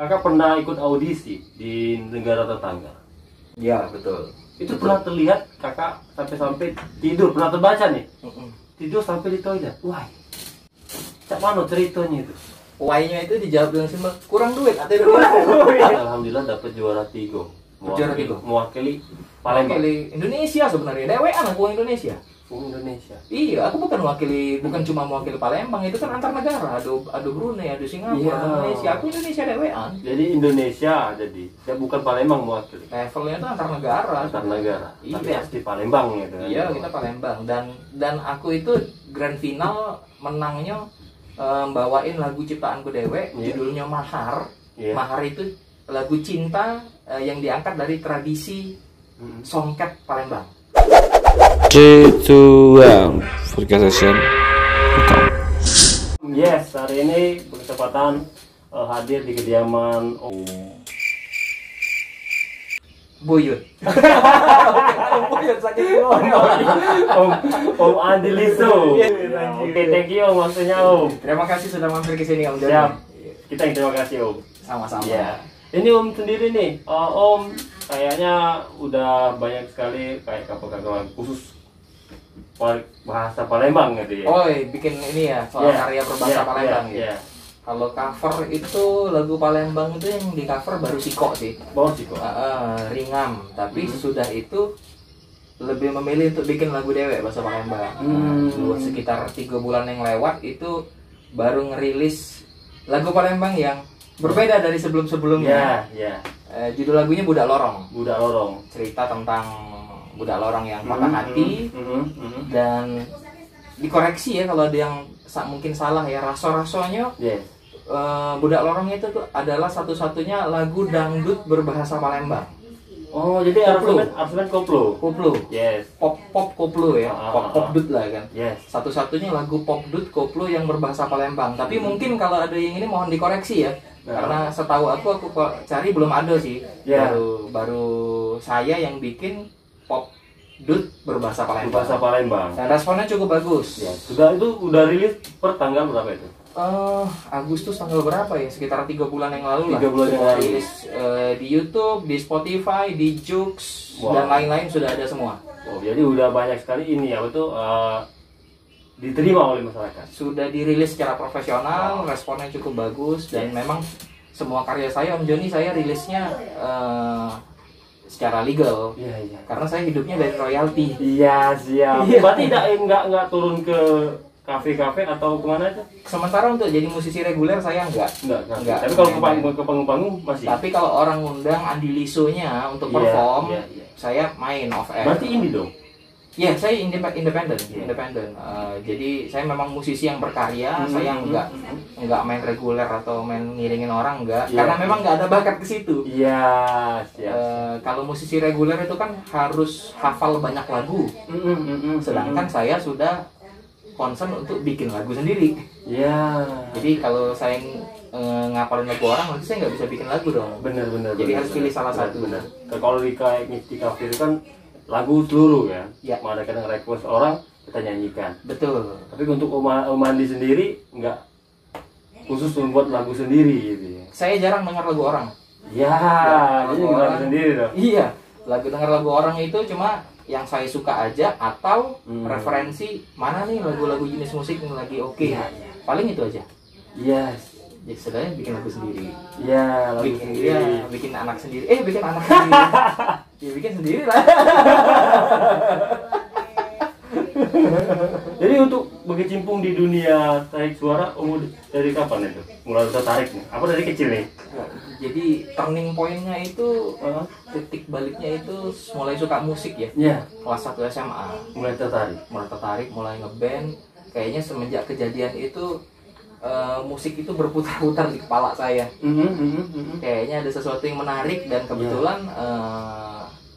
Kakak pernah ikut audisi di negara tetangga. Ya betul. Itu pernah terlihat kakak sampai tidur, pernah terbaca nih. Tidur sampai di toilet. Wah, cak mana ceritanya itu? Why-nya itu dijawab dengan simpel, kurang duit atau Alhamdulillah dapat juara 3. Juara 3. Mewakili Palembang. Mewakili Indonesia sebenarnya. Dewean aku Indonesia. Indonesia. Iya, aku bukan cuma mewakili Palembang, itu kan antar negara. Adu Brunei, adu Singapura, Iya. Indonesia. Aku Indonesia dewean. Jadi Indonesia ya bukan Palembang mewakili. Levelnya itu antar negara. Antar negara. Iya. Tapi asli Palembang gitu kan. Iya, kita Palembang dan aku itu grand final menangnya bawain lagu ciptaanku dewe, Iya. judulnya Mahar. Iya. Mahar itu lagu cinta yang diangkat dari tradisi songket Palembang. 3, 2, 1 podcast session. Yes, hari ini berkesempatan hadir di kediaman Buyut. Buyut sakit Om Andi Liso. Oke, thank you Om, maksudnya Om. Terima kasih sudah mampir ke sini Om Joni. Siap. Kita yang terima kasih Om. Sama-sama. Ya. Ini Om sendiri nih, Om kayaknya udah banyak sekali kayak kapal-kapal khusus bahasa Palembang gitu ya. Oh, bikin ini ya soal karya berbahasa Palembang ya. Kalau cover itu lagu Palembang itu yang di cover baru Siko sih. Bawa sih kok. Ringam. Tapi sesudah itu lebih memilih untuk bikin lagu dewek bahasa Palembang. Sekitar 3 bulan yang lewat itu baru ngerilis lagu Palembang yang berbeda dari sebelum-sebelumnya. Ya. Judul lagunya Budak Lorong. Budak Lorong. Cerita tentang budak lorong yang patah hati dan dikoreksi ya kalau ada yang mungkin salah ya, raso-rasonya. Yes. Budak Lorong itu tuh adalah satu-satunya lagu dangdut berbahasa Palembang. Oh, jadi Koplo. artinya koplo. Koplo. Yes. Pop koplo ya. Pop dut lah kan. Yes. Satu-satunya lagu pop dut koplo yang berbahasa Palembang. Tapi mungkin kalau ada yang ini mohon dikoreksi ya. Karena setahu aku cari belum ada sih. Yeah. Baru saya yang bikin pop dut berbahasa Palembang. Bahasa Palembang. Dan responnya cukup bagus. Ya, udah rilis per tanggal berapa itu? Agustus tanggal berapa ya? Sekitar 3 bulan yang lalu 3 bulan yang lalu. Rilis di YouTube, di Spotify, di Joox dan lain-lain sudah ada semua. Oh, jadi udah banyak sekali ini apa tuh diterima oleh masyarakat. Sudah dirilis secara profesional, responnya cukup bagus dan memang semua karya saya Om Joni saya rilisnya secara legal. Iya. Karena saya hidupnya dari royalti. Iya, siap. Iya. Berarti enggak turun ke kafe-kafe atau kemana aja? Sementara untuk jadi musisi reguler saya enggak. Tapi kalau ke panggung-panggung masih. Tapi kalau orang ngundang Andi Liso-nya untuk perform, iya. saya main off air. Berarti indie dong. Ya, saya independen. Jadi saya memang musisi yang berkarya, saya enggak main reguler atau main ngiringin orang enggak, karena memang enggak ada bakat ke situ. Iya, siap. Kalau musisi reguler itu kan harus hafal banyak lagu. Sedangkan saya sudah concern untuk bikin lagu sendiri. Iya. Jadi kalau saya ngapalin lagu orang, nanti saya nggak bisa bikin lagu dong. Bener. Jadi harus pilih salah satu. Bener. Kalau di kafe itu kan lagu seluruh kan. Ya. Ada kadang request orang kita nyanyikan. Betul. Tapi untuk Om Andi sendiri nggak khusus membuat lagu sendiri gitu ya. Saya jarang dengar lagu orang. Ya, jadi lagu sendiri dong. Iya, dengar lagu orang itu cuma yang saya suka aja atau referensi mana nih lagu-lagu jenis musik yang lagi oke. Paling itu aja. Yes. Jadi sebenarnya bikin lagu sendiri. Ya, lagu sendiri. Ya, bikin anak sendiri. Bikin anak sendiri. Ya bikin sendiri lah. Jadi untuk berkecimpung di dunia tarik suara, umur dari kapan itu? Mulai tertarik nih? Apa dari kecil nih? Jadi turning point-nya itu titik baliknya itu mulai suka musik ya. Iya. Kelas 1 SMA. Mulai tertarik. Mulai ngeband. Kayaknya semenjak kejadian itu musik itu berputar-putar di kepala saya. Kayaknya ada sesuatu yang menarik dan kebetulan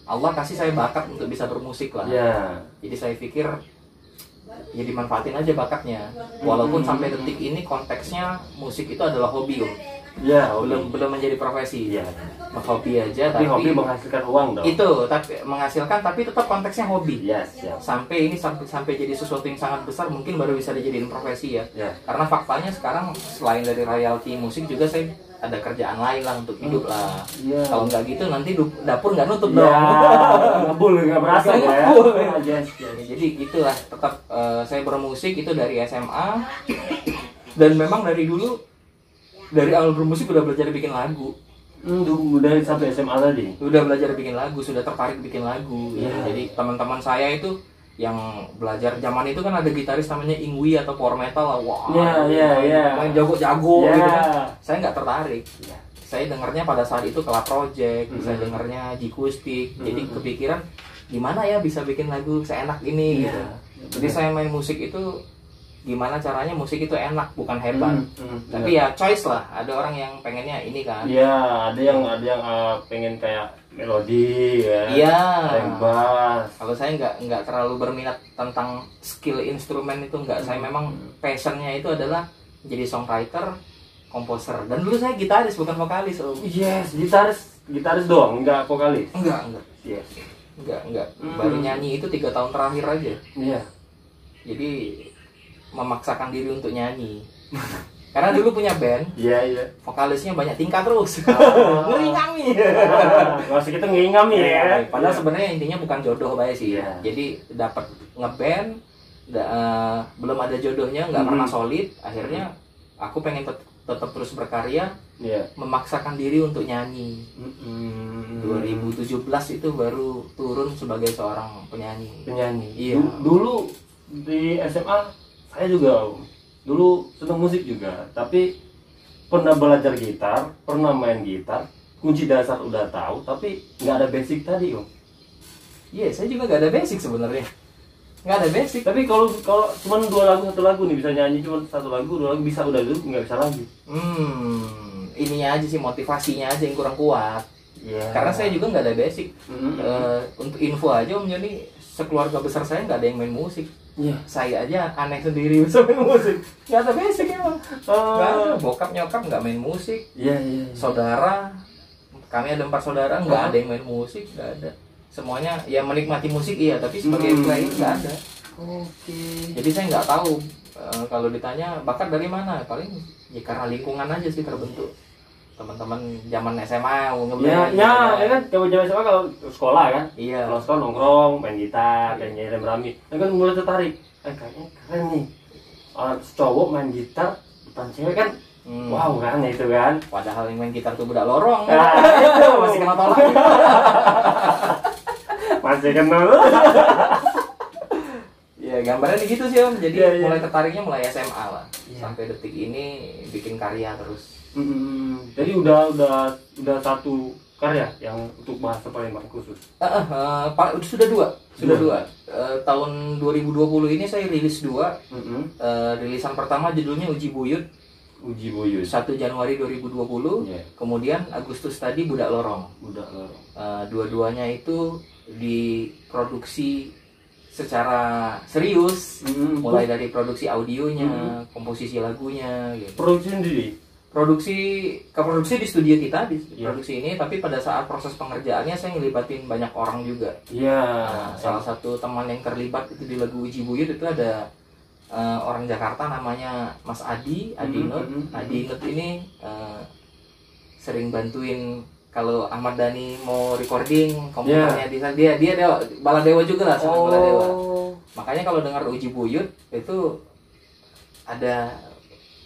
Allah kasih saya bakat untuk bisa bermusik lah. Jadi saya pikir ya dimanfaatin aja bakatnya. Walaupun sampai detik ini konteksnya musik itu adalah hobi, belum menjadi profesi. Hobi aja, tapi hobi menghasilkan uang dong. Itu tapi menghasilkan, tapi tetap konteksnya hobi. Sampai Sampai jadi sesuatu yang sangat besar mungkin baru bisa dijadiin profesi ya. Ya. Karena faktanya sekarang selain dari royalti musik juga saya ada kerjaan lain lah untuk hidup lah. Iya. Kalau nggak gitu nanti dapur nggak nutup Ya, dong. ngebul nggak berasa Nggak ya. ngebul. Yes, yes. Jadi gitulah, tetap saya bermusik itu dari SMA, dan memang dari dulu, dari awal bermusik udah belajar bikin lagu. Udah sampai SMA tadi. Udah belajar bikin lagu, sudah tertarik bikin lagu. Iya. Jadi teman-teman saya itu yang belajar zaman itu kan ada gitaris namanya Ingwi atau power metal lah. Wah, Iya. main jago-jago Iya. gitu kan. Saya nggak tertarik. Iya. Saya dengarnya pada saat itu Club Project, saya dengarnya Jikustik. Jadi kepikiran gimana ya bisa bikin lagu seenak ini gitu. Jadi saya main musik itu gimana caranya musik itu enak, bukan hebat. Tapi ya choice lah. Ada orang yang pengennya ini kan. Iya, ada yang pengen kayak melodi ya. Iya. Ada yang bass. Kalau saya nggak terlalu berminat tentang skill instrumen itu, nggak. Saya memang passionnya itu adalah jadi songwriter, komposer. Dan dulu saya gitaris bukan vokalis. Yes, gitaris doang, enggak vokalis. Enggak. Yes. Enggak. Baru nyanyi itu 3 tahun terakhir aja. Iya. Jadi memaksakan diri untuk nyanyi. Karena dulu punya band, Iya. vokalisnya banyak tingkat terus. Ngeri kami. Masih kita ngingam ya. Padahal sebenarnya intinya bukan jodoh bae sih. Iya. Jadi dapat ngeband, belum ada jodohnya, nggak pernah solid. Akhirnya aku pengen tetap terus berkarya, Iya. memaksakan diri untuk nyanyi. 2017 itu baru turun sebagai seorang penyanyi. Iya. Dulu di SMA saya juga dulu senang musik juga, tapi pernah belajar gitar, pernah main gitar, kunci dasar udah tahu, tapi nggak ada basic tadi, Om. Iya, saya juga nggak ada basic sebenarnya. Nggak ada basic. Tapi kalau cuma 2 lagu 1 lagu nih bisa nyanyi, cuma 1 lagu 2 lagu bisa, udah dulu nggak bisa lagi. Ininya aja sih, motivasinya aja yang kurang kuat. Iya. Karena saya juga nggak ada basic. Untuk info aja Om Joni, sekeluarga besar saya nggak ada yang main musik. Iya. Saya aja aneh sendiri bisa main musik. Nggak ada basic emang. Nggak ada. Bokap nyokap nggak main musik. Iya. Saudara, kami ada 4 saudara, nggak ada yang main musik, nggak ada. Semuanya ya menikmati musik iya, tapi sebagai player nggak ada. Oke. Jadi saya nggak tahu kalau ditanya bakat dari mana, paling ya karena lingkungan aja sih terbentuk. Teman-teman zaman SMA ngeband. Ya kan kalau zaman SMA kalau sekolah kan. Iya. Kalau sekolah nongkrong, main gitar, kayak nyanyi rame-rame. Kan mulai tertarik. Kayaknya keren nih. Orang cowok main gitar depan cewek kan. Wow kan itu kan. Padahal yang main gitar tuh budak lorong. Itu Masih kena tolak. Masih kenal. Ya gambarnya gitu sih Om. Jadi Iya. mulai tertariknya mulai SMA lah. Iya. Sampai detik ini bikin karya terus. Jadi udah satu karya yang untuk bahasa Palembang khusus. Sudah dua. Tahun 2020 ini saya rilis 2. Rilisan pertama judulnya Uji Buyut. 1 Januari 2020. Iya. Kemudian Agustus tadi Budak Lorong. Dua-duanya itu diproduksi secara serius, mulai dari produksi audionya, komposisi lagunya gitu. Produksi sendiri. Produksi di studio kita di Iya. produksi ini, tapi pada saat proses pengerjaannya saya ngelibatin banyak orang juga. Iya. Salah satu teman yang terlibat itu di lagu Uji Buyut itu ada orang Jakarta namanya Mas Adi Nut. Adi Nut ini sering bantuin kalau Ahmad Dhani mau recording komputernya dia Baladewa juga lah, sama Baladewa. Makanya kalau dengar Uji Buyut itu ada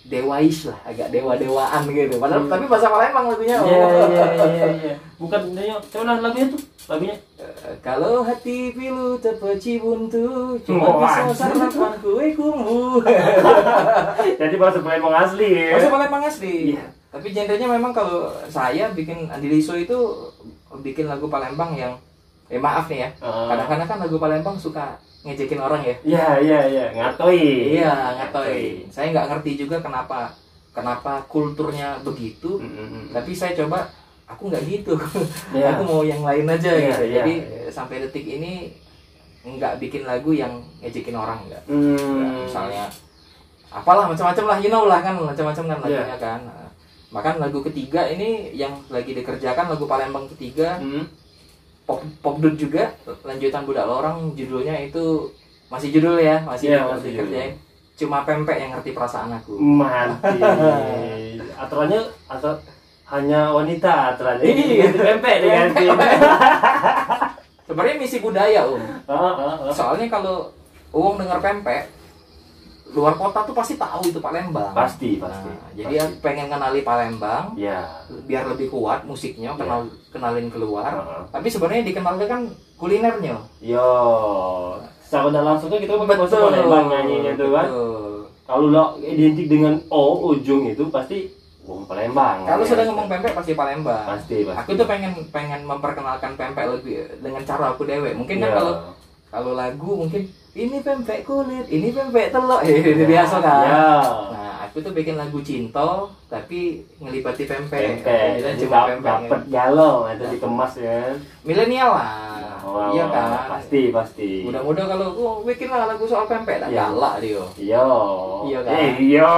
dewaish lah, agak dewa-dewaan gitu. Padahal tapi bahasa Palembang lagunya. Iya. Bukan coba lagunya tuh. Kalau hati pilu terpeci buntu, cuma bisa sarapan kue kumbu. Jadi bahasa Palembang asli ya. Bahasa Palembang asli. Iya. Tapi genrenya memang kalau saya bikin Andi Liso itu bikin lagu Palembang yang maaf nih ya. Kadang-kadang kan lagu Palembang suka ngejekin orang ya. Iya. Ngatoi. Iya, ngatoi. Saya nggak ngerti juga kenapa kulturnya begitu. Tapi saya coba, aku nggak gitu. Aku mau yang lain aja gitu. Jadi sampai detik ini nggak bikin lagu yang ngejekin orang nggak. Misalnya apalah macam-macam lah, you know lah kan, macam-macam kan lagunya kan. Bahkan lagu ketiga ini yang lagi dikerjakan, lagu Palembang ketiga, pop dud juga, lanjutan Budak Lorong, judulnya itu masih judul ya, masih dikerjain. Cuma pempek yang ngerti perasaan aku. Mati. Aturannya hanya wanita ternyata. Iya. Ganti pempek diganti. Sebenarnya misi budaya soalnya kalau Uung dengar pempek luar kota tuh pasti tahu itu Palembang. Pasti. Nah, jadi ya pengen kenali Palembang. Ya. Biar lebih kuat musiknya, kenalin keluar. Tapi sebenarnya dikenalnya kan kulinernya. Yo, secara tidak langsungnya kita pakai bahasa Palembang nyanyinya tuh kan. Kalau lo identik dengan O ujung itu pasti wong Palembang. Kalau sudah ngomong pempek pasti Palembang. Pasti. Aku tuh pengen memperkenalkan pempek lebih dengan cara aku dewe. Mungkin kan kalau lagu mungkin ini pempek kulit, ini pempek telur, biasa kan. Ya. Nah, aku tuh bikin lagu cinta tapi ngelipati pempek. Pempek. Cuma pempek. Dapat galau itu dikemas ya. Milenial lah. Wow, Iya kan? Pasti. Mudah-mudahan kalau bikin lah lagu soal pempek tak galak dia. Iya kan? Iya.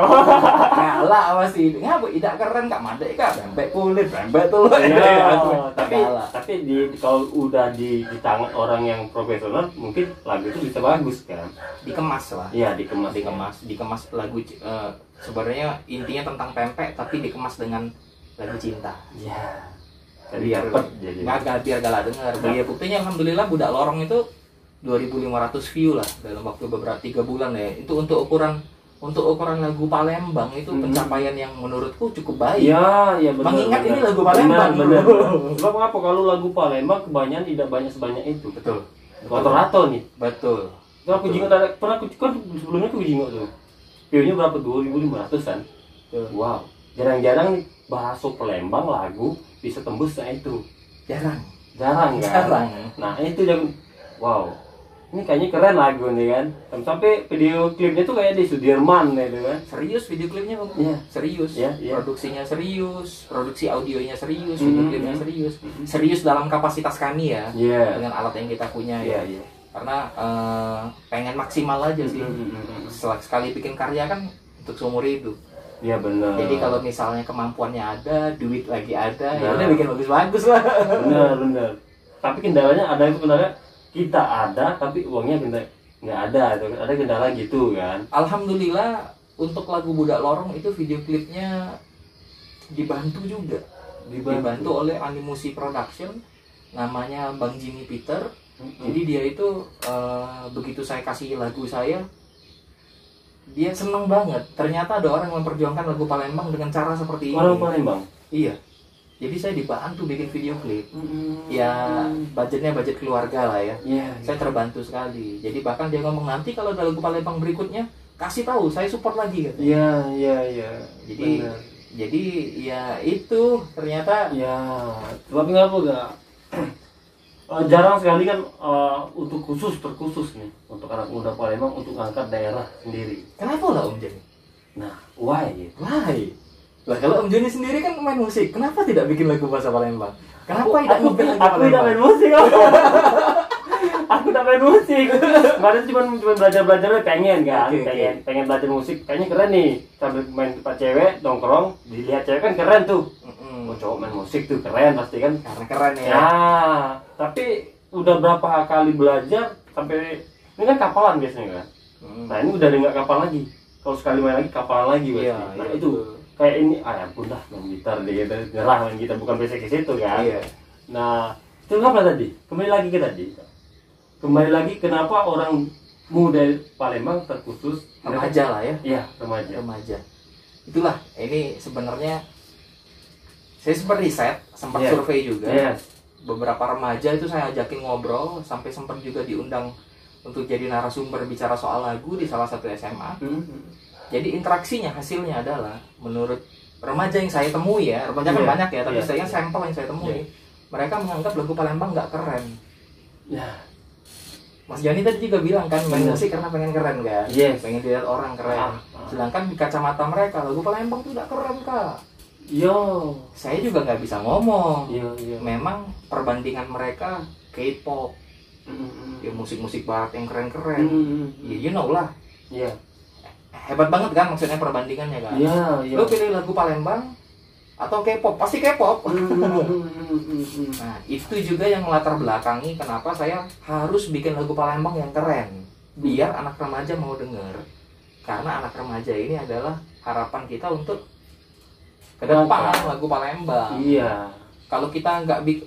Galak pasti. Ngapa tidak keren Kak Madek Kak? Pempek kulit, pempek telur. Iya. Tapi kalau udah di tangan orang yang profesional mungkin lagu itu bisa bagus kan. Dikemas lah. Iya, dikemas. Dikemas lagu sebenarnya intinya tentang pempek tapi dikemas dengan lagu cinta. Iya. Biar galak dengar. Biar buktinya alhamdulillah Budak Lorong itu 2.500 view lah dalam waktu beberapa 3 bulan ya. Itu untuk ukuran lagu Palembang itu pencapaian yang menurutku cukup baik. Iya benar. Mengingat ini lagu Palembang. Benar. Sebab apa kalau lagu Palembang kebanyakan tidak banyak sebanyak itu. Betul. Rata-rata nih. Betul. Kalau aku jingok pernah aku kan sebelumnya aku jingok tuh. View-nya berapa? 2.500-an. Wow. Jarang-jarang nih bahasa Palembang lagu bisa tembus kayak itu. Jarang kan? Jarang. Nah itu yang wow, ini kayaknya keren lagu nih kan. Sampai video klipnya tuh kayak di Sudirman gitu kan. Serius video klipnya Bang? Iya. Serius. Iya. Produksinya serius, produksi audionya serius, video klipnya serius. Serius dalam kapasitas kami ya. Iya. Dengan alat yang kita punya ya. Iya. Karena pengen maksimal aja sih. Sekali bikin karya kan untuk seumur hidup. Iya benar. Jadi kalau misalnya kemampuannya ada, duit lagi ada, ya udah bikin bagus-bagus lah. Benar. Tapi kendalanya ada itu kita ada tapi uangnya nggak ada. Ada kendala gitu kan. Alhamdulillah untuk lagu Budak Lorong itu video klipnya dibantu juga. Dibantu oleh Animusi Production, namanya Bang Jimmy Peter. Jadi dia itu begitu saya kasih lagu saya, dia seneng banget. Ternyata ada orang yang memperjuangkan lagu Palembang dengan cara seperti ini. Orang Palembang? Iya. Jadi saya dibantu bikin video klip. Ya budgetnya budget keluarga lah ya. Saya terbantu sekali. Jadi bahkan dia ngomong nanti kalau ada lagu Palembang berikutnya kasih tahu, saya support lagi gitu. Iya. Jadi ya itu ternyata. Ya. Tapi ngapa gak? Jarang sekali kan untuk terkhusus nih untuk anak muda Palembang untuk angkat daerah sendiri. Kenapa lah Om Joni? Nah, why? Lah kalau Om Joni sendiri kan main musik, kenapa tidak bikin lagu bahasa Palembang? Kenapa tidak ngeband lagu Palembang? Aku tidak main musik. Aku tidak main musik. Kemarin cuma belajar pengen kan, pengen belajar musik. Kayaknya keren nih sambil main tempat cewek nongkrong, dilihat cewek kan keren tuh. Oh cowok main musik tuh keren pasti kan. Karena keren ya. Nah, tapi udah berapa kali belajar sampai ini kan kapalan biasanya kan. Nah ini udah nggak kapal lagi. Kalau sekali main lagi kapalan lagi berarti. Nah itu kayak ini ya ampun dah main gitar deh kita nyerah main gitar bukan basic ke situ kan. Nah itu apa tadi? Kembali lagi kenapa orang muda Palembang terkhusus remaja lah ya. Iya remaja. Itulah ini sebenarnya saya sempat riset, sempat survei juga. Beberapa remaja itu saya ajakin ngobrol, sampai sempat juga diundang untuk jadi narasumber bicara soal lagu di salah satu SMA. Jadi interaksinya hasilnya adalah menurut remaja yang saya temui ya, remaja kan banyak ya, tapi saya sampel yang saya temui, mereka menganggap lagu Palembang nggak keren. Mas Joni tadi juga bilang kan main musik karena pengen keren kan, pengen dilihat orang keren. Sedangkan di kacamata mereka lagu Palembang tuh nggak keren Kak. Saya juga nggak bisa ngomong. Memang perbandingan mereka K-pop, ya musik-musik barat yang keren-keren. You know lah. Hebat banget kan maksudnya perbandingannya kan. Lo pilih lagu Palembang atau K-pop, pasti K-pop. Nah itu juga yang melatar belakangi kenapa saya harus bikin lagu Palembang yang keren, biar anak remaja mau denger. Karena anak remaja ini adalah harapan kita untuk ke depan Maka. lagu Palembang. Iya. Kalau kita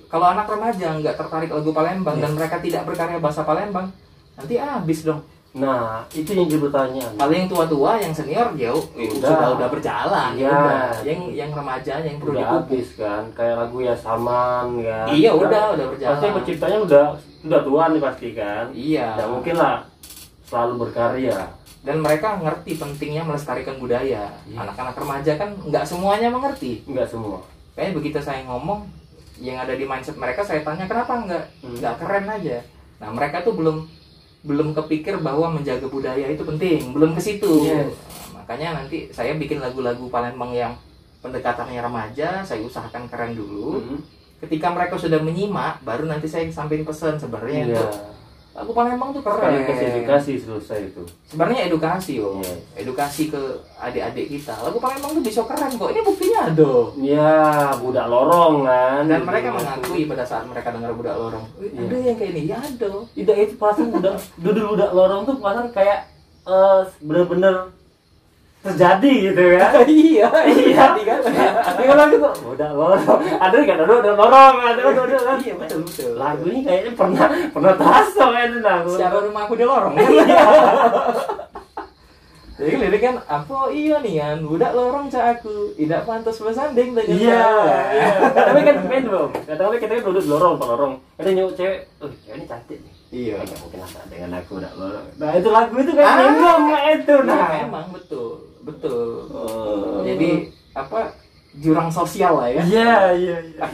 kalau anak remaja nggak tertarik lagu Palembang dan mereka tidak berkarya bahasa Palembang, nanti habis dong. Nah, itu yang jadi pertanyaan. Kalau yang tua-tua, yang senior jauh udah berjalan. Iya. Udah. Yang remaja yang perlu Udah dipupuk. habis kan, kayak lagu ya Saman kan. Iya, Kan udah berjalan. Pasti penciptanya udah tua nih pasti kan. Iya. Nggak mungkin lah selalu berkarya. Dan mereka ngerti pentingnya melestarikan budaya. Iya. Anak-anak remaja kan nggak semuanya mengerti. Enggak semua. Kayak begitu saya ngomong, yang ada di mindset mereka saya tanya kenapa nggak keren aja. Nah mereka tuh belum kepikir bahwa menjaga budaya itu penting, belum ke situ. Yes. Nah, makanya nanti saya bikin lagu-lagu Palembang yang pendekatannya remaja, saya usahakan keren dulu. Ketika mereka sudah menyimak, baru nanti saya sampaikan pesan sebenarnya Iya. itu lagu Palembang tuh keren. Sekaligus edukasi selesai itu. Sebenarnya edukasi Yes. edukasi ke adik-adik kita. Lagu Palembang tuh bisa keren kok. Ini buktinya ada. Iya, budak lorong kan. Dan mereka mengakui pada saat mereka dengar budak lorong, ada yang kayak ini, ya ada. Tidak, itu perasaan budak lorong tuh perasaan kayak bener-bener terjadi gitu ya. Iya, iya kan. Tapi kalau gitu budak lorong, ada nggak ada lorong, ada kan. Iya betul. Lagu ini kayaknya pernah terasa kan itu lagu. Siapa rumah aku di lorong. Jadi lirik kan, apa iya nih kan, budak lorong cak aku, tidak pantas bersanding dengan Iya. kau. Tapi kan main belum. Kadang-kadang kita kan duduk di lorong, pak lorong. Ada nyok cewek, cewek ini cantik nih. Iya. Nggak mungkin lah dengan aku budak lorong. Nah itu lagu itu kan nyinggung itu. Nah, Nah, memang betul. Oh. Jadi apa jurang sosial lah ya. Iya.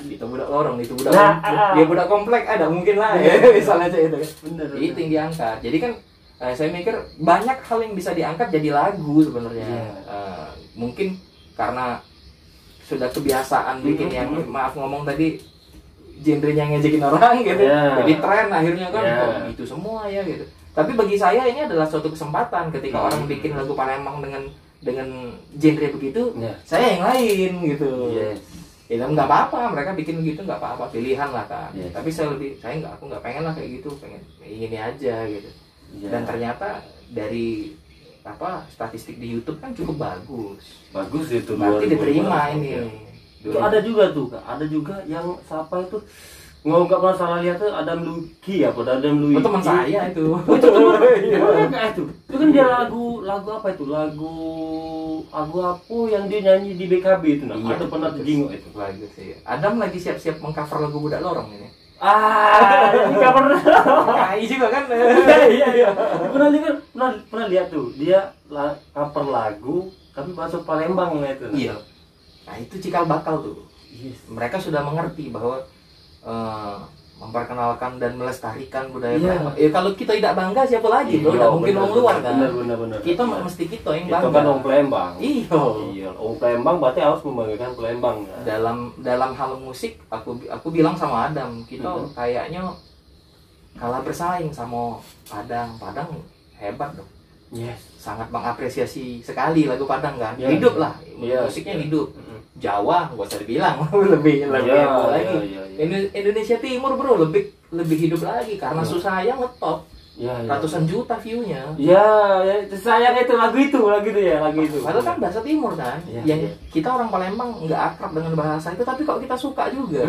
Itu budak lorong, itu budak Nah, komplek. Dia budak komplek ada mungkin lah ya. Misalnya aja itu kan. Bener. Itu yang diangkat. Jadi kan saya mikir banyak hal yang bisa diangkat jadi lagu sebenarnya. Iya. Mungkin karena sudah kebiasaan bikin yang maaf ngomong tadi genrenya ngejekin orang gitu. Iya. Jadi tren akhirnya kan Iya. kok gitu semua ya gitu. Tapi bagi saya ini adalah suatu kesempatan ketika orang bikin lagu Palembang dengan genre begitu, Iya. saya yang lain gitu. Yes. Ya nggak apa-apa, mereka bikin begitu nggak apa-apa, pilihan lah kan. Yes. Tapi aku nggak pengen lah kayak gitu, pengen ini aja gitu. Iya. Dan ternyata dari statistik di YouTube kan cukup bagus. Bagus itu. Berarti 2000. diterima ini. Itu ada juga tuh, Kak. Ada juga yang siapa itu nggak pernah salah lihat tuh Adam Luki apa Adam Luki. Oh, teman saya itu. Itu itu kan dia lagu apa itu? Lagu apa yang dia nyanyi di BKB itu nah. Iya, Ada pernah terjinguk itu. Bagus sih. Adam lagi siap-siap mengcover lagu Budak Lorong ini. Ini nggak pernah. KI juga kan. Iya. Pernah lihat tuh dia cover lagu tapi masuk Palembang lah itu. Nah. Iya. Nah itu cikal bakal tuh. Yes. Mereka sudah mengerti bahwa memperkenalkan dan melestarikan budaya Iya. Palembang. Ya kalau kita tidak bangga siapa lagi bro? Iya, Nggak mungkin bener, orang luar kan. Bener. Kita mesti kita yang Itu bangga. kan orang Palembang. Iya. Iya, orang Palembang berarti harus membanggakan Palembang. Kan? Dalam hal musik aku bilang sama Adam kita kayaknya kalah bersaing sama Padang hebat dong. Yes. Sangat mengapresiasi sekali lagu Padang kan. Iya. Hidup lah Iya. musiknya hidup. Jawa nggak usah dibilang lebih Iya, apa lagi. iya. Indonesia Timur bro lebih hidup lagi karena Iya. Susahaya ngetop Iya. ratusan juta view-nya. Ya, sayang itu lagu itu ya lagu itu. Padahal kan bahasa Timur kan, Iya, yang iya. kita orang Palembang nggak akrab dengan bahasa itu, tapi kok kita suka juga.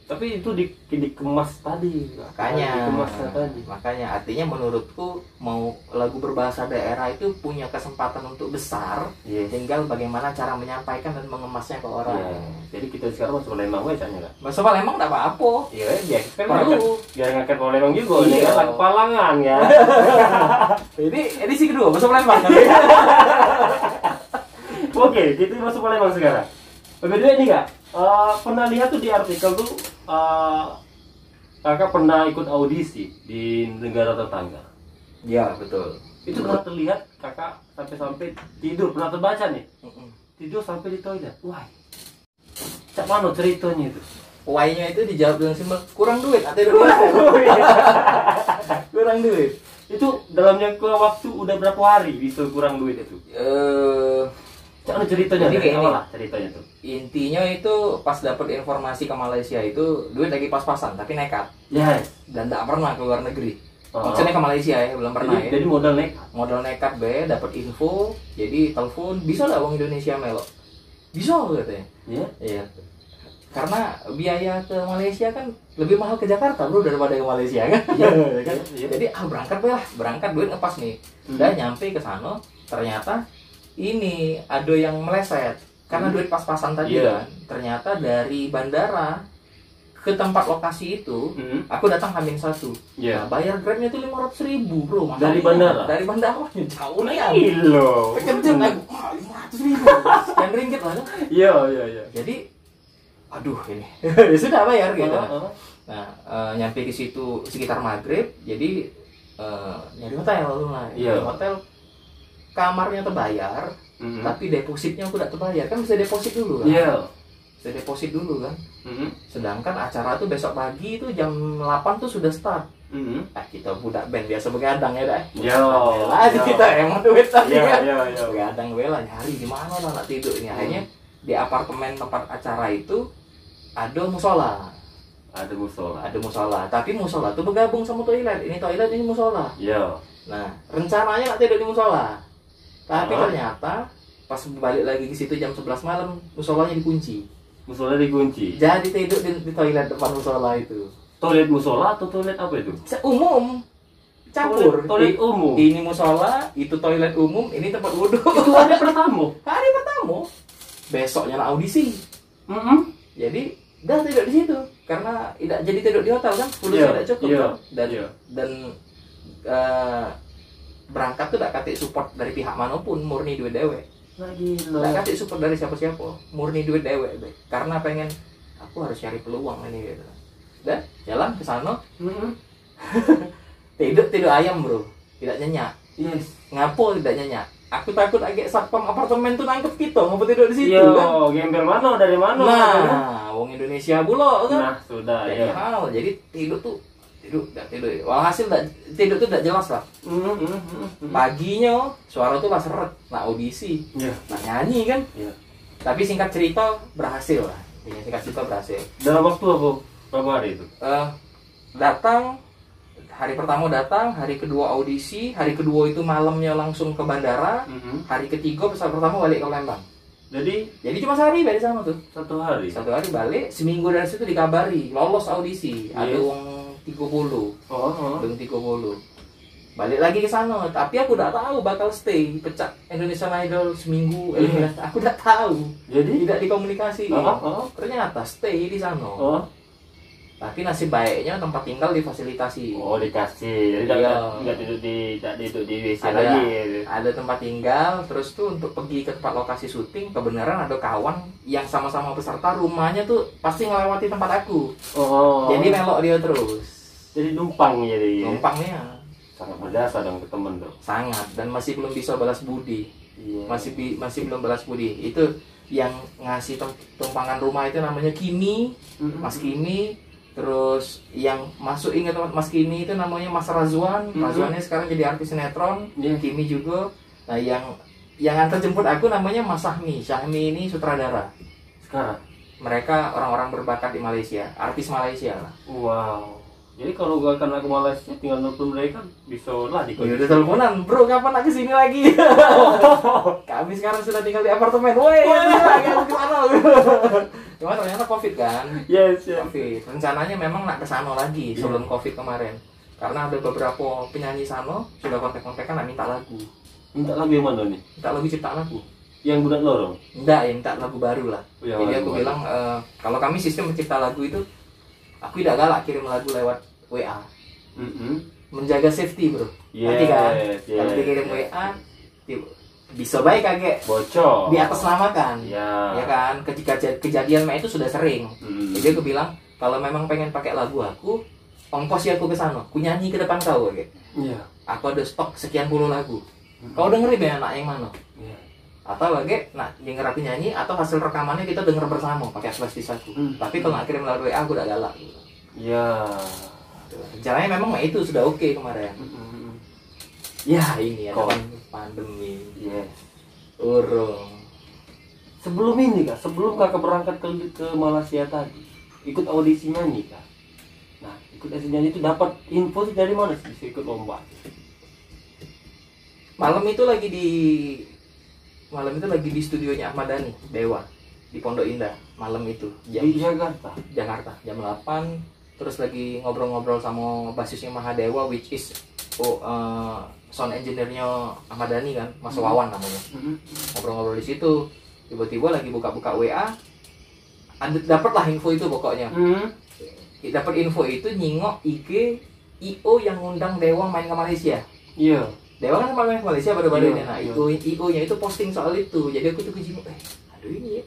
Tapi itu dikemas tadi. Dikemas tadi. Makanya artinya menurutku mau lagu berbahasa daerah itu punya kesempatan untuk besar, Yes. tinggal bagaimana cara menyampaikan dan mengemasnya ke orang. Iya. Jadi kita sekarang masuk Palembang aja kan. Bahasa Palembang nggak apa-apa. Iya, biar kita Perlu. biar ngangkat Palembang juga. Iya. Ini kan lagu Palangan ya. Ini edisi kedua bahasa Palembang. Oke, kita masuk Palembang sekarang. Beda ini Kak, pernah lihat tuh di artikel tuh kakak pernah ikut audisi di negara tetangga. Iya betul. Itu pernah terlihat kakak sampai tidur, pernah terbaca nih tidur sampai di toilet. Wah, cak mana ceritanya itu? Why-nya itu dijawab dengan simpel, kurang duit atau kurang duit. Itu dalam jangka waktu udah berapa hari bisa kurang duit itu? Cak mana ceritanya? Jadi kayak ini. Lah ceritanya tuh. Intinya itu pas dapat informasi ke Malaysia itu duit lagi pas-pasan tapi nekat Yes. dan tidak pernah ke luar negeri. Oh. Maksudnya ke Malaysia ya, belum pernah ya. Jadi modal nekat. Modal nekat be, dapat info, jadi telepon, bisa lah uang Indonesia melok. Bisa katanya. Iya. Iya. Karena biaya ke Malaysia kan lebih mahal ke Jakarta bro daripada ke Malaysia kan. Iya. Kan? Iya. Jadi berangkat lah, berangkat duit ngepas nih. Udah nyampe ke sana, ternyata ini ada yang meleset karena duit pas-pasan tadi Iya. kan. Ternyata dari bandara ke tempat lokasi itu, aku datang H-1. Iya. Nah, bayar Grabnya tuh 500.000 bro. Dari Mahalnya. bandara? Dari bandara jauh nih ya. Gilo. Kejam aku 500.000. Sekian ringgit lah kan. Iya, iya, iya. Jadi aduh ini ya sudah bayar gitu. Nah nyampe di situ sekitar maghrib, jadi nyari hotel lah. Iya. Nyari hotel, kamarnya terbayar, tapi depositnya aku tidak terbayar. Kan bisa deposit dulu kan? Iya. Bisa deposit dulu kan. Sedangkan acara tuh besok pagi itu jam 8 tuh sudah start. Kita budak band biasa begadang ya dah. Iya. Aja kita emang duit tapi Iya, kan. iya, iya. Begadang bela nyari di mana lah nak tidur ini. Akhirnya di apartemen tempat acara itu ada musola. Ada musola. Ada musola, tapi musola tuh bergabung sama toilet. Ini toilet, ini musola. Iya. Nah, rencananya nak tidur di musola. Tapi Oh. ternyata pas balik lagi ke situ jam 11 malam, musolanya dikunci. Musola dikunci. Jadi tidur di toilet depan musola itu. Toilet musola atau toilet apa itu? Umum. Campur. Toilet umum. Ini musola, itu toilet umum, ini tempat wudhu. Itu hari pertama. Hari pertama. Besoknya nak audisi. Jadi udah tidur di situ karena tidak jadi tidur di hotel kan, pulsa tidak cukup kan? Dan berangkat tuh tidak kasih support dari pihak manapun, murni duit dewe. Lagi Tidak kasih support dari siapa-siapa, murni duit dewe. Karena pengen aku harus cari peluang ini gitu. Udah jalan ke sana, tidur ayam bro, tidak nyenyak. Yes. Ngapo tidak nyenyak? Aku takut agak satpam apartemen tuh nangkep kita mau tidur di situ Yo, kan. gembel mana dari mana? Nah, wong Indonesia bulo kan. Nah, sudah Jadi ya. hal, jadi tidur nggak tidur. Walhasil tidur tuh nggak jelas lah. Paginya suara tuh lah seret, nah audisi, Iya. nah nyanyi kan. Iya. Tapi singkat cerita berhasil lah. Singkat cerita berhasil. Dalam waktu apa? Berapa hari itu? Datang hari pertama datang, hari kedua audisi, hari kedua itu malamnya langsung ke bandara, hari ketiga pesawat pertama balik ke Lembang. Jadi cuma sehari dari sana tuh. satu hari. Satu hari balik, seminggu dari situ dikabari lolos audisi. Ada Yes. uang 30. Oh. Belum 30. Balik lagi ke sana, tapi aku udah tahu bakal stay pecah Indonesian Idol seminggu. Aku udah tahu. Jadi Tidak dikomunikasi. Oh. Ternyata stay di sana. Oh. Tapi nasib baiknya tempat tinggal difasilitasi. Oh, dikasih. Jadi Iya. enggak tidur di WC Ada, lagi. Gitu. ada tempat tinggal, terus tuh untuk pergi ke tempat lokasi syuting, kebenaran ada kawan yang sama-sama peserta rumahnya tuh pasti ngelewati tempat aku. Oh. Jadi melok dia terus. Jadi numpang jadi. Numpangnya Sangat berjasa dong ke temen tuh. sangat dan masih belum bisa balas budi. Iya. Masih belum balas budi. Itu yang ngasih tumpangan rumah itu namanya Kimi, Mas Kimi. Terus yang masuk ingat Mas Kimi itu namanya Mas Razwan. Razwannya sekarang jadi artis sinetron. Iya. Kimi juga. Nah yang antar jemput aku namanya Mas Sahmi. Sahmi ini sutradara. Sekarang. Mereka orang-orang berbakat di Malaysia, artis Malaysia lah. Wow. Jadi kalau gak akan aku Malaysia tinggal nelfon mereka bisa lah di Ya udah teleponan, bro kapan aku kesini lagi? Kami sekarang sudah tinggal di apartemen. Woi, lagi aku kesana. Cuma ternyata COVID kan. Yes, yes. COVID. Rencananya memang nak kesana lagi sebelum COVID kemarin. Karena ada beberapa penyanyi sana sudah kontak-kontakan nak minta lagu. Minta lagu yang mana nih? Minta lagu ciptaan lagu. Yang budak lorong. Enggak, ya minta lagu baru lah. Oh, ya, Jadi lagu aku baru. bilang kalau kami sistem mencipta lagu itu aku tidak galak kirim lagu lewat WA. Menjaga safety bro. Nanti kan kalau dikirim WA bisa baik kaget bocor di atas nama kan. ya Ya kan, ketika kejadian itu sudah sering. Jadi aku bilang kalau memang pengen pakai lagu aku, ongkos ya aku ke sana, aku nyanyi ke depan kau kayak. iya Aku ada stok sekian puluh lagu. Kau dengerin ya anak yang mana? iya Atau lagi nak denger aku nyanyi atau hasil rekamannya kita denger bersama pakai flash disk aku. Tapi kalau nggak kirim melalui WA aku udah galak. iya Rencananya memang itu sudah oke kemarin. Ya ini ada pandemi. yes Urung. sebelum ini kak sebelum kakak berangkat ke Malaysia tadi ikut audisi nyanyi kak. Nah ikut audisi nyanyi itu dapat info dari mana sih bisa ikut lomba? Malam itu lagi di studionya Ahmad Dhani, Dewa. di Pondok Indah malam itu Di Jakarta. Jakarta jam 8, terus lagi ngobrol-ngobrol sama basisnya Mahadewa, which is sound engineer-nya Ahmad Dhani kan, Mas Wawan namanya. Ngobrol-ngobrol di situ, tiba-tiba lagi buka-buka WA, dapat lah info itu pokoknya. Dapat info itu nyingok IG IO yang ngundang Dewa main ke Malaysia. Iya. Dewa kan main ke Malaysia baru-baru ini. Nah, Iya. IO-nya itu posting soal itu. Jadi aku tuh kejingu, aduh ini ya.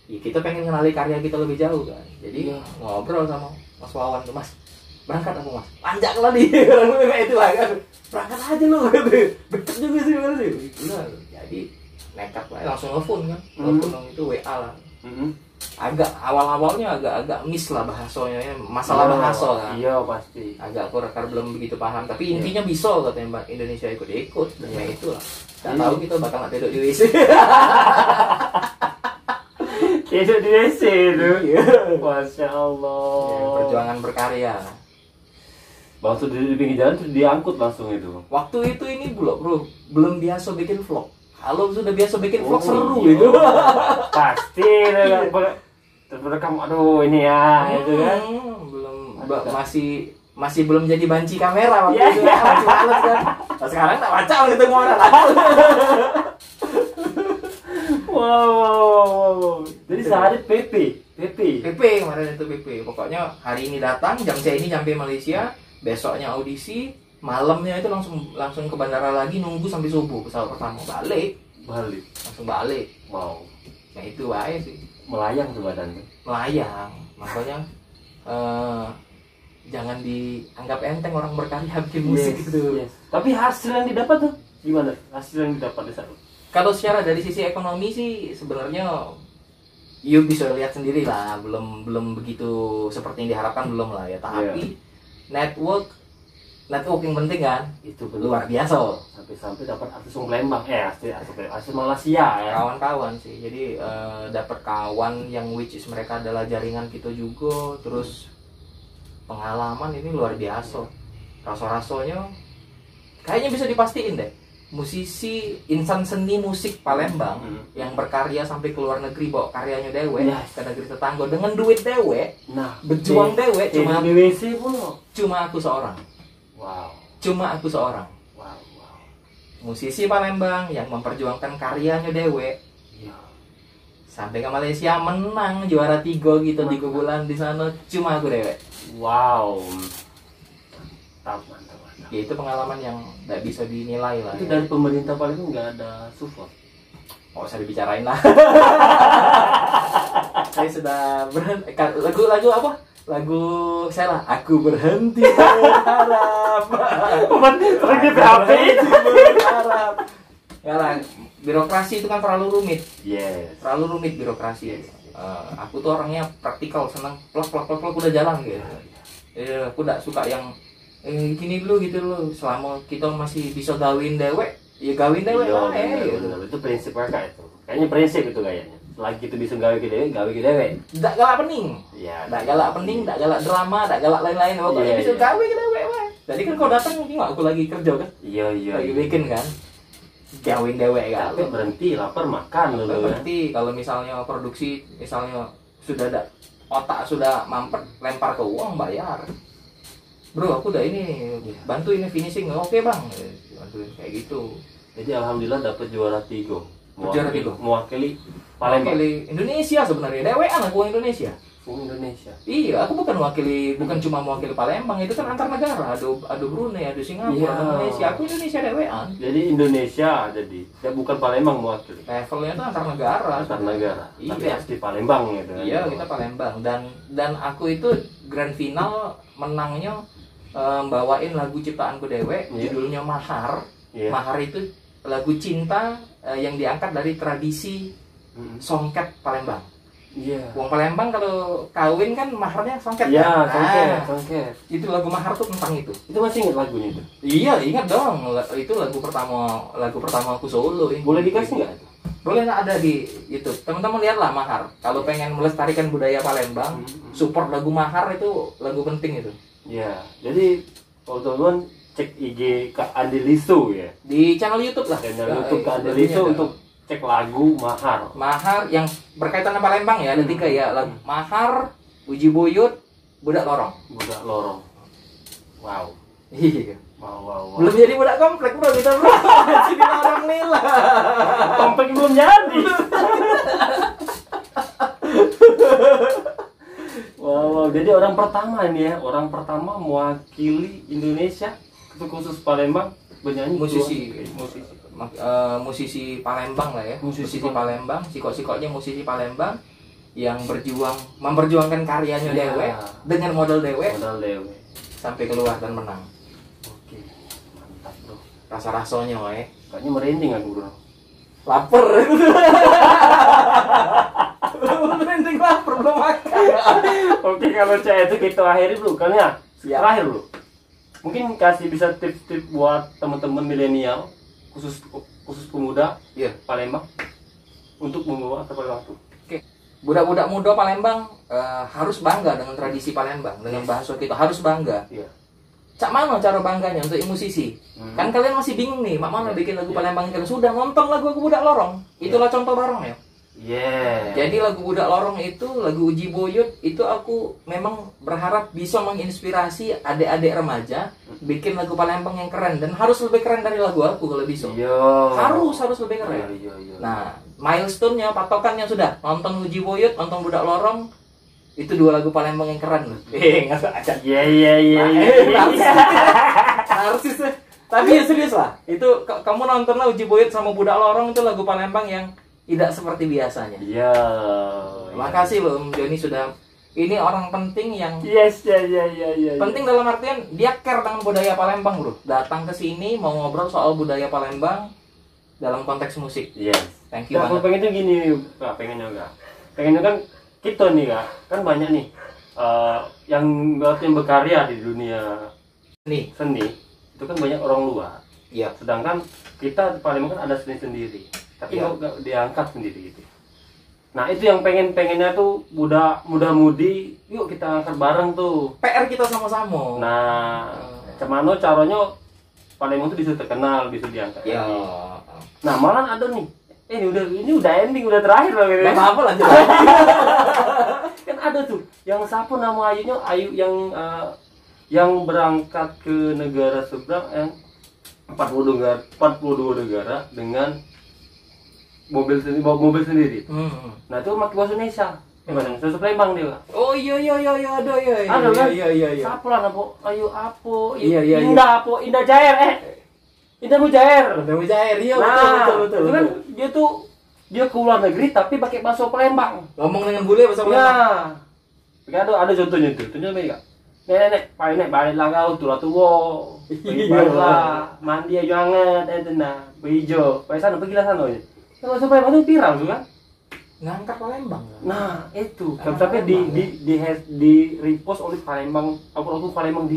Ya, kita pengen kenali karya kita lebih jauh kan. Jadi ngobrol sama Mas Wawan tuh, Mas. Berangkat apa Mas? Panjang lah di orang kayak itu lah kan. Berangkat aja lu gitu. Deket juga sih kan sih. Nah, jadi nekat lah langsung nelfon kan. Nelfon itu WA lah. Agak awal-awalnya agak miss lah bahasanya, masalah bahasa kan. Iya pasti. Agak aku belum begitu paham, tapi intinya bisa katanya Mbak Indonesia ikut-ikut. Ya itulah. Gak tahu kita bakal nggak tidur di WC. Tidur di WC itu. Masya Allah. Ya, perjuangan berkarya. Waktu di pinggir jalan terus diangkut langsung itu. Waktu itu ini belum biasa bikin vlog. Kalau sudah biasa bikin vlog seru iya. itu. Pasti terus rekam, aduh ini ya itu kan. Belum masih belum jadi banci kamera waktu itu. Masih males kan. Nah, sekarang tak baca ketemu orang lain. Wow. Jadi sehari PP. PP kemarin itu PP. Pokoknya hari ini datang, jam ini sampai Malaysia, besoknya audisi, malamnya itu langsung ke bandara lagi, nunggu sampai subuh pesawat pertama balik. Langsung balik. Wow. Nah itu aja sih. Melayang tuh badannya. Melayang. Makanya jangan dianggap enteng orang berkarya bikin musik gitu. Yes. Tapi hasil yang didapat tuh gimana? Hasil yang didapat di sana? Kalau secara dari sisi ekonomi sih sebenarnya you bisa lihat sendiri lah, belum begitu seperti yang diharapkan, belum lah ya. Tapi networking penting kan, Itu luar biasa. Sampai dapat artis Lembang, artis Malaysia ya. Kawan-kawan sih, jadi dapat kawan yang which is mereka adalah jaringan kita juga, terus pengalaman ini luar biasa. Rasa-rasanya kayaknya bisa dipastiin deh. Musisi insan seni musik Palembang yang berkarya sampai ke luar negeri bawa karyanya dewe ke negeri tetangga dengan duit dewe, berjuang dewe cuma di WC pun cuma aku seorang. Wow. Cuma aku seorang. Wow. Musisi Palembang yang memperjuangkan karyanya dewe. Iya. Sampai ke Malaysia menang juara 3 gitu 3 bulan di sana cuma aku dewe. Wow. Mantap. Ya, itu pengalaman yang tidak bisa dinilai lah. Itu ya. dari pemerintah Palembang nggak ada support. Oh, usah dibicarain lah. Saya sudah berhenti. Lagu apa? Lagu saya lah. Aku berhenti berharap. Berhenti berapa itu? Berharap. Ya lah, birokrasi itu kan terlalu rumit. Yes. Terlalu rumit birokrasi. Aku tuh orangnya praktikal, senang plak udah jalan gitu. Aku tidak suka yang gini dulu gitu loh. Selama kita masih bisa gawin dewek, ya gawin dewek lah. Itu prinsip kakak itu. Kayaknya prinsip itu kayaknya. Selagi itu bisa gawe ke dewek. Tidak galak pening. Iya. Tidak galak pening, tidak galak drama, tidak galak lain-lain. Pokoknya bisa gawe ke dewek weh. Jadi kan kau datang mungkin aku lagi kerja kan. Iya. Lagi bikin kan. Gawin dewek kan. Tapi berhenti lapar makan dulu. Berhenti kalau misalnya produksi misalnya sudah ada otak sudah mampet, lempar ke uang bayar. Bro, aku udah ini bantu ini finishing. Oke bang, bantuin kayak gitu. Jadi alhamdulillah dapat juara 3. Juara 3. Mewakili Palembang. Mewakili Indonesia sebenarnya. Dewean aku Indonesia. Indonesia. Iya, aku bukan cuma mewakili Palembang, itu kan antar negara. Ada Brunei, ada Singapura, ada Malaysia. Aku Indonesia dewean. Jadi Indonesia ya bukan Palembang mewakili. Levelnya itu antar negara. Antar negara. Iya. Tapi asli Palembang gitu kan. Iya, kita Palembang dan aku itu grand final menangnya bawain lagu ciptaanku dewe, judulnya Mahar. Mahar itu lagu cinta yang diangkat dari tradisi songket Palembang. Iya. Wong Palembang kalau kawin kan maharnya songket. Iya, kan? songket. Itu lagu mahar tuh tentang itu. Itu masih ingat lagunya itu? Iya, ingat dong. Itu lagu pertama aku solo. Boleh dikasih nggak? Boleh, ada di YouTube. Teman-teman lihatlah Mahar. Kalau pengen melestarikan budaya Palembang, support lagu Mahar itu lagu penting itu. Ya, jadi kalau teman-teman cek IG Kak Andeliso ya. Di channel YouTube lah. Channel YouTube Kak Andeliso untuk cek lagu Mahar. Mahar yang berkaitan dengan Palembang ya, ada 3 ya. Lagu Mahar, Uji Buyut, Budak Lorong. Budak Lorong. Wow. Iya. Wow. Belum jadi budak komplek bro, kita bro. Masih di lorong nila. Komplek belum jadi. Wow, jadi orang pertama ini ya, orang pertama mewakili Indonesia khusus Palembang bernyanyi musisi Palembang lah ya, Musisi Palembang, sikok-sikoknya musisi Palembang yang memperjuangkan karyanya Ya. dewe dengan modal dewe sampai keluar dan menang. Oke, mantap bro. Rasa-rasanya Kayaknya merinding aku bro. lapar. Merinding lapar belum makan. Oke, kalau saya itu kita akhiri dulu kan ya. Siap. Terakhir dulu. Mungkin kasih bisa tips-tips buat teman-teman milenial khusus pemuda Iya. Palembang untuk membawa ke Palembang tuh. Budak-budak muda Palembang harus bangga dengan tradisi Palembang, dengan bahasa kita harus bangga. Iya. Cak mana cara bangganya untuk musisi? Kan kalian masih bingung nih, mak mana bikin lagu Palembang kalian sudah nonton lagu Budak Lorong. Itulah contoh bareng ya. Yeah. Jadi lagu Budak Lorong itu, lagu Uji Buyut itu aku memang berharap bisa menginspirasi adik-adik remaja bikin lagu Palembang yang keren dan harus lebih keren dari lagu aku kalau bisa. Iya. Harus lebih keren. Iya. Nah, milestone-nya, patokannya sudah nonton Uji Buyut, nonton Budak Lorong, itu 2 lagu Palembang yang keren loh. Nggak aja. Iya. Narsis. Tapi ya serius lah. Itu kamu nontonlah Uji Buyut sama Budak Lorong, itu lagu Palembang yang tidak seperti biasanya. Iya. Makasih loh Om Joni sudah. Ini orang penting yang Yes. penting dalam artian dia care dengan budaya Palembang bro. Datang ke sini mau ngobrol soal budaya Palembang dalam konteks musik. Yes. Thank you Nah, aku banget. pengen tuh gini, Kak, pengennya kan kita nih Kak, kan banyak nih yang berkarya di dunia Nih, seni itu kan banyak orang luar. iya. Sedangkan kita di Palembang kan ada seni sendiri, tapi Iya. nggak diangkat sendiri gitu. Nah itu yang pengennya tuh muda-mudi, yuk kita angkat bareng tuh. PR kita sama-sama. Nah, cuman caranya Palembang tuh bisa terkenal, bisa diangkat. Ya. Nah malah ada nih, ini udah ending, udah terakhir loh gitu. Gak apa-apa lanjut. Kan ada tuh yang siapa nama Ayunya, Ayu yang berangkat ke negara seberang yang 42 negara dengan mobil sendiri. Nah itu pakai bahasa Indonesia. Gimana? Bahasa Palembang dia. Kak. Oh iya ada ya. Ada kan? Iya. Siapa lah nama Ayu apa? Iya. Indah apa? Indah Jair. Indah Mujair. Udah Mujair, iya Nah, betul. itu kan dia ke luar negeri tapi pakai bahasa Palembang. Ngomong dengan bule bahasa Palembang. Ya. Ada contohnya tuh. Contohnya apa? Nenek, baliklah kau tuh tua. Baliklah, mandi aja hangat, behijo. Pergilah sana. Kalau sampai Palembang itu viral tuh kan? Ngangkat Palembang. Nah, itu. Sampai di repost oleh Palembang, akun Palembang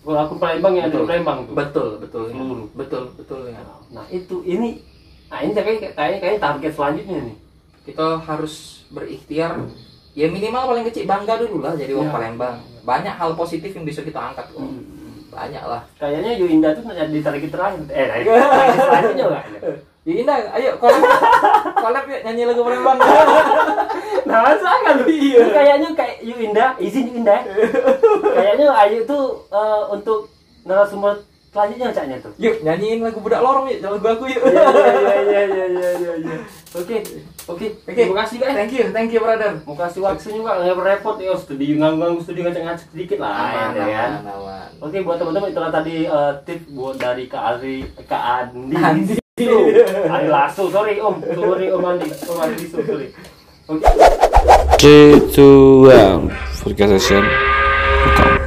akun Palembang yang ada di Palembang tuh. Betul. Seluruh. Betul ya. Nah, ini kayaknya target selanjutnya nih. Kita harus berikhtiar. Ya minimal paling kecil bangga dulu lah jadi orang Ya. Palembang. Banyak hal positif yang bisa kita angkat kok. Banyak lah. Kayaknya Yuinda tuh di target terakhir. Target selanjutnya enggak? Ya Indah, ayo collab yuk nyanyi lagu Palembang. Nah, masa kan lu? Kayaknya kayak Yuinda, izin Yuinda. Kayaknya Ayu tuh untuk narasumber selanjutnya caknya tuh. Yuk nyanyiin lagu Budak Lorong yuk, lagu aku yuk. Iya. Oke. Terima kasih Kak. Thank you brother. Mau kasih waktunya Kak, nggak repot ya studio nganggung studio ngacak-ngacak sedikit lah ya kan. Aman. Oke, buat teman-teman itulah tadi tips buat dari Kak Andi. Andi Lasso, sorry Om Andi sorry. Oke. 3, 2, 1 Podcast Session. Buka.